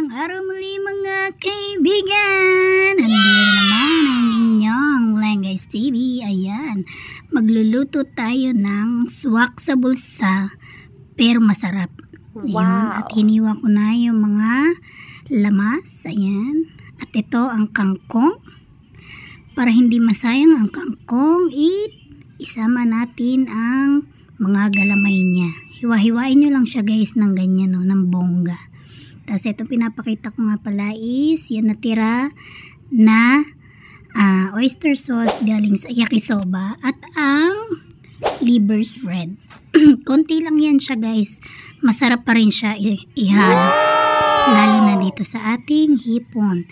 Magandang araw muli mga kaibigan. Nandito naman ang inyong Lenggais TV. Ayan, magluluto tayo ng swak sa bulsa pero masarap. Ayan, at hiniwa ko na yung mga lamas. Ayan, at ito ang kangkong. Para hindi masayang ang kangkong, isama natin ang mga galamay niya. Hiwa-hiwain nyo lang siya guys ng ganyan, no, ng bongga. Tapos ito pinapakita ko nga pala is yung natira na oyster sauce galing sa yakisoba at ang liver spread. Konti lang yan siya guys. Masarap pa rin siya ihalo. Lalo na dito sa ating hipon.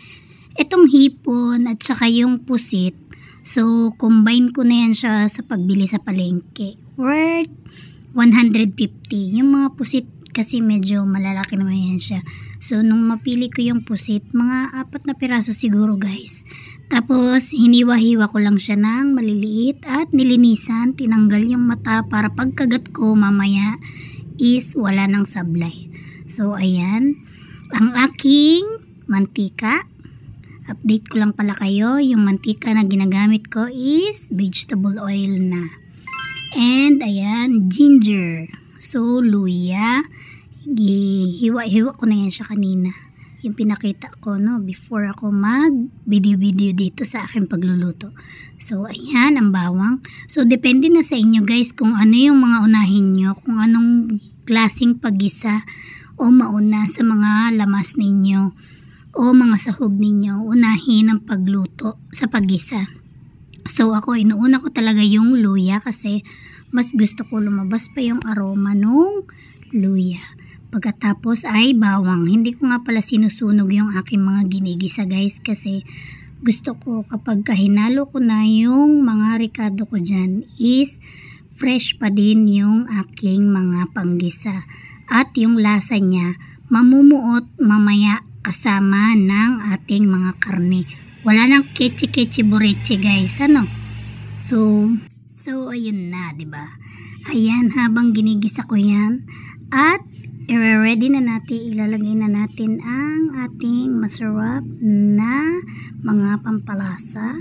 Itong hipon at saka yung pusit. So combine ko na yan siya sa pagbili sa palengke. Worth 150. Yung mga pusit kasi medyo malalaki naman yan siya. So nung mapili ko yung pusit, mga 4 na piraso siguro guys. Tapos hiniwa-hiwa ko lang siya ng maliliit at nilinisan, tinanggal yung mata para pagkagat ko mamaya is wala nang sablay. So ayan, ang aking mantika. Update ko lang pala kayo, yung mantika na ginagamit ko is vegetable oil na. And ayan, ginger. So, luya. Hiwa-hiwa ko na yan siya kanina. Yung pinakita ko, no, before ako mag-video dito sa aking pagluluto. So, ayan, ang bawang. So, depende na sa inyo guys kung ano yung mga unahin nyo. Kung anong klaseng paggisa o mauna sa mga lamas ninyo o mga sahog ninyo. Unahin ang pagluto sa paggisa. So, ako, inuuna ko talaga yung luya kasi mas gusto ko lumabas pa yung aroma nung luya. Pagkatapos ay bawang. Hindi ko nga pala sinusunog yung aking mga ginigisa guys kasi gusto ko kapag kahinalo ko na yung mga ricado ko dyan is fresh pa din yung aking mga panggisa. At yung lasa niya mamumuot mamaya kasama ng ating mga karne. Wala nang kechi-kechi bureche guys. Ano? So ayun na, 'di ba? Ayan, habang ginigisa ko 'yan at i-ready na natin, ilalagay na natin ang ating masarap na mga pampalasa.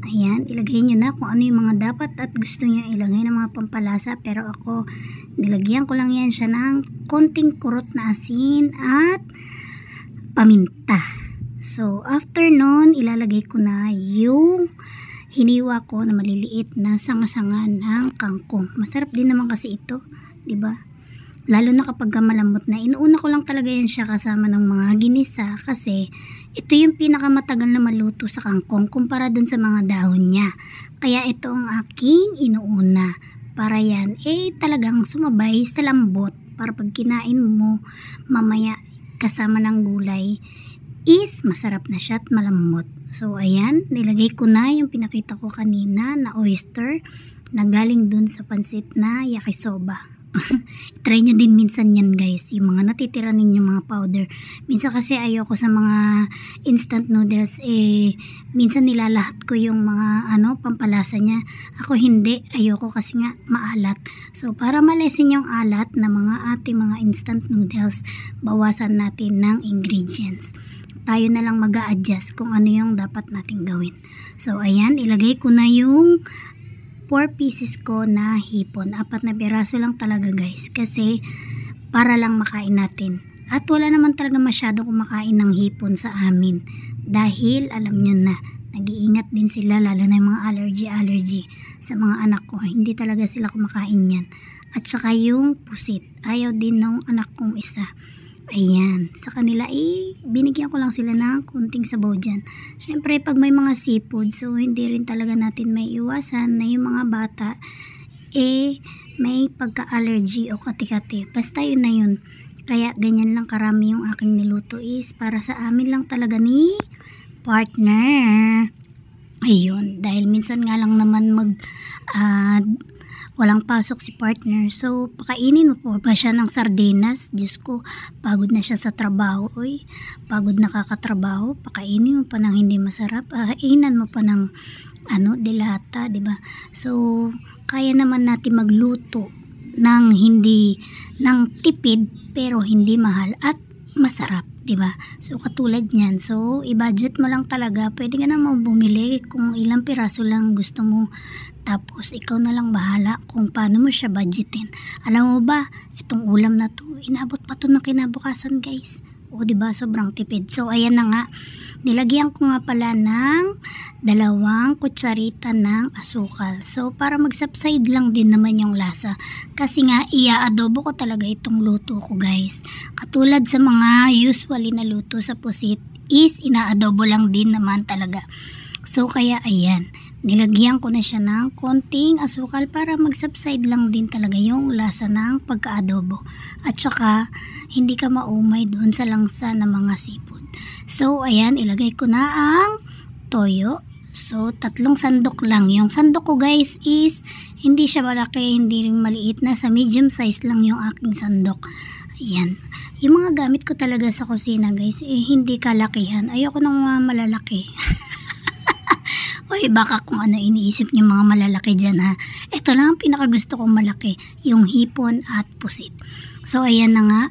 Ayan, ilagay nyo na kung ano yung mga dapat at gusto nyo ilagay ng mga pampalasa. Pero ako, nilagyan ko lang yan siya ng konting kurot na asin at paminta. So, after nun, ilalagay ko na yung hiniwa ko na maliliit na sanga-sanga ng kangkong. Masarap din naman kasi ito, 'di ba? Lalo na kapag malambot na. Inuuna ko lang talaga yan siya kasama ng mga ginisa kasi ito yung pinakamatagal na maluto sa kangkong kumpara dun sa mga dahon niya. Kaya ito ang aking inuuna para yan talagang sumabay sa lambot para pag kinain mo mamaya kasama ng gulay is masarap na siya at malambot. So ayan, nilagay ko na yung pinakita ko kanina na oyster na galing dun sa pansit na yakisoba. Try nyo din minsan yan guys, yung mga natitira ninyo mga powder. Minsan kasi ayoko sa mga instant noodles, minsan nilalahat ko yung mga pampalasa niya. Ako hindi, ayoko kasi nga maalat. So para malesin yung alat na mga ating mga instant noodles, bawasan natin ng ingredients. Tayo na lang mag-a-adjust kung ano yung dapat nating gawin. So ayan, ilagay ko na yung 4 pieces ko na hipon. 4 na piraso lang talaga guys kasi para lang makain natin. At wala naman talaga masyadong kumakain ng hipon sa amin dahil alam nyo na, nag-iingat din sila lalo na yung mga allergy sa mga anak ko. Hindi talaga sila kumakain yan. At saka yung pusit, ayaw din ng anak kong isa. Ayan, sa kanila binigyan ko lang sila ng kunting sabaw dyan. Syempre pag may mga seafood, so hindi rin talaga natin may iwasan na yung mga bata may pagka-allergy o kati-kati. Basta yun na yun. Kaya ganyan lang karami yung aking niluto is para sa amin lang talaga ni partner. Ayun, dahil minsan nga lang naman walang pasok si partner. So, pakainin mo po ba siya ng sardinas? Diyos ko, pagod na siya sa trabaho. Pagod na kakatrabaho. Pakainin mo pa ng hindi masarap. Inan mo pa ng delata, 'di ba? So, kaya naman natin magluto ng tipid pero hindi mahal at masarap, 'di ba? So katulad niyan. So i-budget mo lang talaga. Pwede ka namang bumili kung ilang piraso lang gusto mo. Tapos ikaw na lang bahala kung paano mo siya budgetin. Alam mo ba, itong ulam na 'to, inabot pa 'to ng kinabukasan, guys. O 'di ba, sobrang tipid. So ayan na nga. Nilagyan ko nga pala ng 2 kutsarita ng asukal. So para mag-subside lang din naman yung lasa. Kasi nga ia-adobo ko talaga itong luto ko, guys. Katulad sa mga usually na luto sa pusit is ina-adobo lang din naman talaga. So kaya ayan, nilagyan ko na siya ng konting asukal para mag-subside lang din talaga yung lasa ng pagka-adobo. At saka hindi ka maumay doon sa langsa ng mga seafood. So ayan, ilagay ko na ang toyo. So 3 sandok lang. Yung sandok ko, guys, is hindi siya malaki, hindi rin maliit, na sa medium size lang yung aking sandok. Ayan. Yung mga gamit ko talaga sa kusina, guys, hindi kalakihan. Ayoko ng mga malalaki. Oy, baka kung ano iniisip niyo mga malalaki dyan, ha. Ito lang ang pinakagusto kong malaki, yung hipon at pusit. So ayan na nga.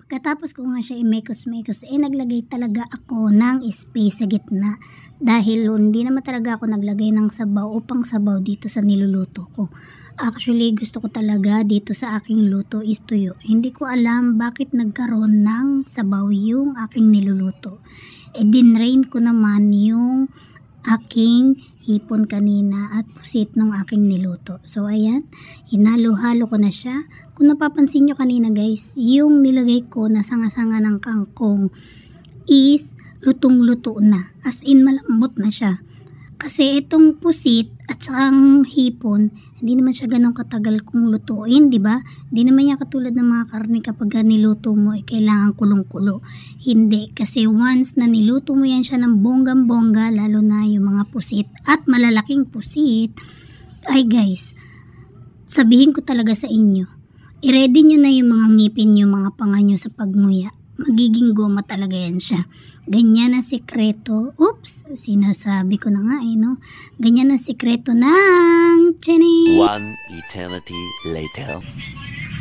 Pagkatapos ko nga siya imekos-mekos, naglagay talaga ako ng space sa gitna. Dahil hindi naman talaga ako naglagay ng sabaw o pang sabaw dito sa niluluto ko. Actually, gusto ko talaga dito sa aking luto is tuyo. Hindi ko alam bakit nagkaroon ng sabaw yung aking niluluto. Dinrain ko naman yung aking hipon kanina at pusit nung aking niluto. So ayan, hinalo-halo ko na siya. Kung napapansin nyo kanina, guys, yung nilagay ko na sanga-sanga ng kangkong is lutong-luto na. As in, malambot na siya. Kasi itong pusit at saka hipon, hindi naman siya ganun katagal kung lutuin, di ba? Hindi naman yan katulad ng mga karne kapag niluto mo, kailangan kulong-kulo. Hindi, kasi once na niluto mo yan siya ng bonggang-bongga, lalo na yung mga pusit at malalaking pusit, ay guys, sabihin ko talaga sa inyo, i-ready nyo na yung mga ngipin nyo, mga panga nyo sa pagmuya. Magiging goma talaga yan siya. Ganyan ang sikreto. Oops, sinasabi ko na nga no. Ganyan ang sikreto ng Jenny. One eternity later.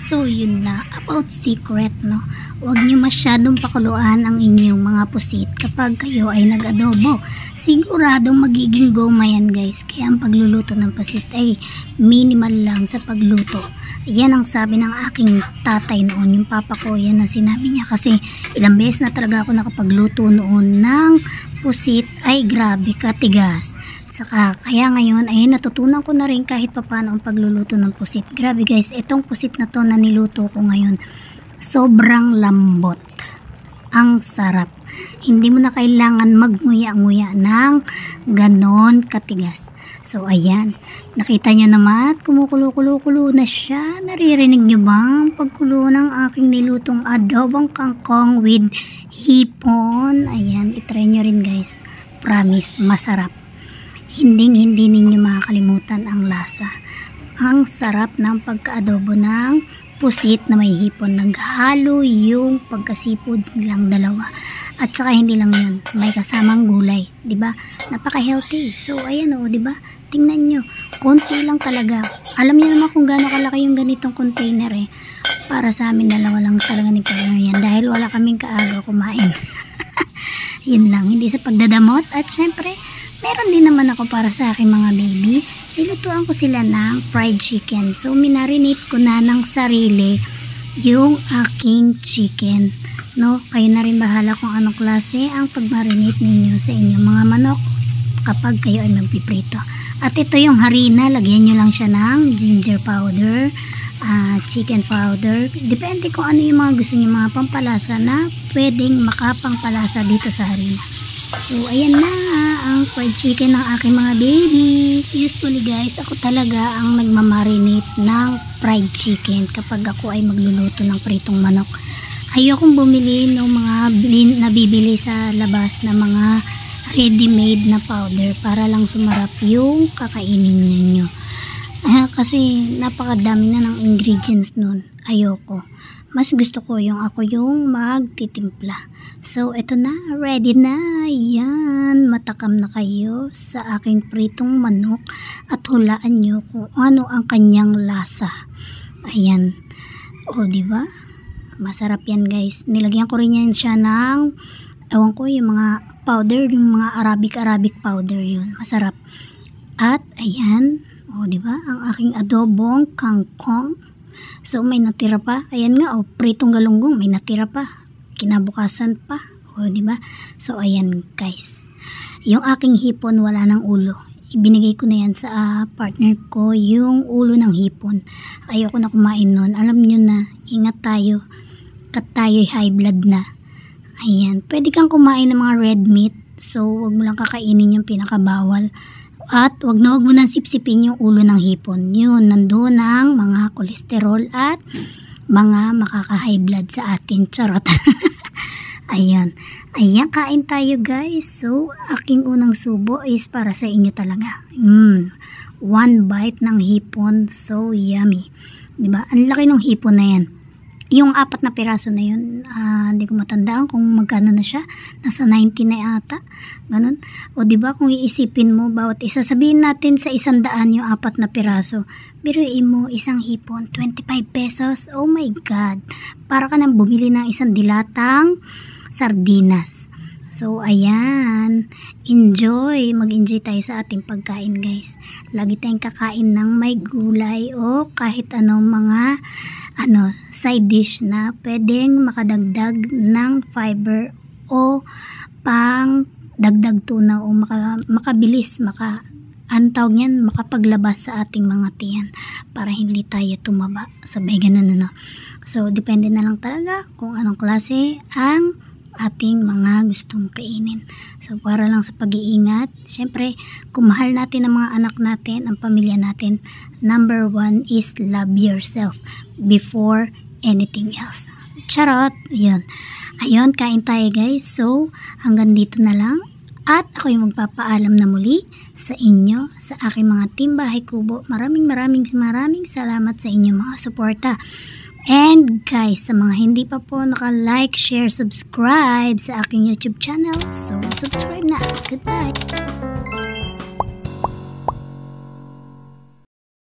So yun na, about secret, no. Huwag nyo masyadong pakuluan ang inyong mga pusit kapag kayo ay nag-adobo. Siguradong magiging goma yan, guys. Kaya ang pagluluto ng pusit ay minimal lang sa pagluto. Yan ang sabi ng aking tatay noon, yung papa ko, yan ang sinabi niya. Kasi ilang beses na talaga ako nakapagluto noon ng pusit, ay grabe katigas. Saka kaya ngayon ay natutunan ko na rin kahit papaano ang pagluluto ng pusit. Grabe guys, itong pusit na to na niluto ko ngayon, sobrang lambot. Ang sarap. Hindi mo na kailangan magnguya-nguya ng ganon katigas. So ayan, nakita nyo naman, kumukulo-kulo-kulo na siya. Naririnig nyo ba ang pagkulo ng aking nilutong adobong kangkong with hipon? Ayan, itry nyo rin guys. Promise, masarap. Hindi ninyo makakalimutan ang lasa. Ang sarap ng pagka-adobo ng pusit na may hipon. Naghalo yung pagka-seafoods nilang dalawa. At saka hindi lang yun, may kasamang gulay, 'di ba? Napaka-healthy. So ayan oh, 'di ba? Tingnan nyo, konti lang talaga. Alam niyo naman kung gaano kalaki yung ganitong container Para sa amin dalawa lang talaga ni Kuya yan dahil wala kaming kaaga kumain. Yun lang, hindi sa pagdadamot. At syempre, meron din naman ako para sa aking mga baby. Nilutuan ko sila ng fried chicken. So minarinate ko na ng sarili yung aking chicken. No, kayo na rin bahala kung anong klase ang pagmarinate ninyo sa inyong mga manok kapag kayo ay magpiprito. At ito yung harina, lagyan nyo lang siya ng ginger powder, chicken powder. Depende kung ano yung mga gusto nyo, mga pampalasa na pwedeng makapangpalasa dito sa harina. So ayan na ang fried chicken ng aking mga baby. Usually guys, ako talaga ang nagmamarinate ng fried chicken kapag ako ay magluluto ng pritong manok. Ayokong bumili ng mga nabibili sa labas na mga ready-made na powder para lang sumarap yung kakainin ninyo. Kasi napakadami na ng ingredients nun. Ayoko. Mas gusto ko yung ako yung magtitimpla. So ito na, ready na. Yan, matakam na kayo sa aking pritong manok at hulaan nyo kung ano ang kanyang lasa. Ayan. O diba? Masarap yan guys. Nilagyan ko rin yan siya ng, ewan ko, yung mga powder, yung mga Arabic powder yun. Masarap. At ayan, o diba, ang aking adobong kangkong. So may natira pa. Ayan nga, o pritong galunggong, may natira pa. Kinabukasan pa. O diba? So ayan guys. Yung aking hipon wala ng ulo. Ibinigay ko na yan sa partner ko, yung ulo ng hipon. Ayoko na kumain nun. Alam nyo na, ingat tayo. Kat tayo'y high blood na. Ayan. Pwede kang kumain ng mga red meat. So, wag mo lang kakainin yung pinakabawal. At wag mo nang sipsipin yung ulo ng hipon. Yun, nandoon ang mga kolesterol at mga makaka-high blood sa atin. Charot. Ayan. Ayan, kain tayo guys. So, aking unang subo is para sa inyo talaga. One bite ng hipon. So, yummy. Diba? Ang laki ng hipon na yan. Yung 4 na piraso na yun, hindi ko matandaan kung magkano na siya. Nasa 90 na ata. Ganun. O diba, kung iisipin mo, bawat isa, sabihin natin sa 100 yung 4 na piraso. Biruin mo, isang hipon, 25 pesos. Oh my God. Para ka nang bumili ng isang dilatang sardinas. So, ayan. Enjoy. Mag-enjoy tayo sa ating pagkain, guys. Lagi tayong kakain ng may gulay o kahit anong mga side dish na pwedeng makadagdag ng fiber o pang dagdag tuna o makabilis, tawag niyan, makapaglabas sa ating mga tiyan para hindi tayo tumaba. Sabay ganun, So, depende na lang talaga kung anong klase ang ating mga gustong kainin. So, para lang sa pag-iingat, syempre, kung mahal natin ang mga anak natin, ang pamilya natin, number 1 is love yourself before anything else. Charot! Ayun, kain tayo guys. So, hanggang dito na lang. At ako yung magpapaalam na muli sa inyo, sa aking mga Team Bahay Kubo. Maraming salamat sa inyong mga suporta. And guys, sa mga hindi pa po naka-like, share, subscribe sa aking YouTube channel, so subscribe na. Goodbye!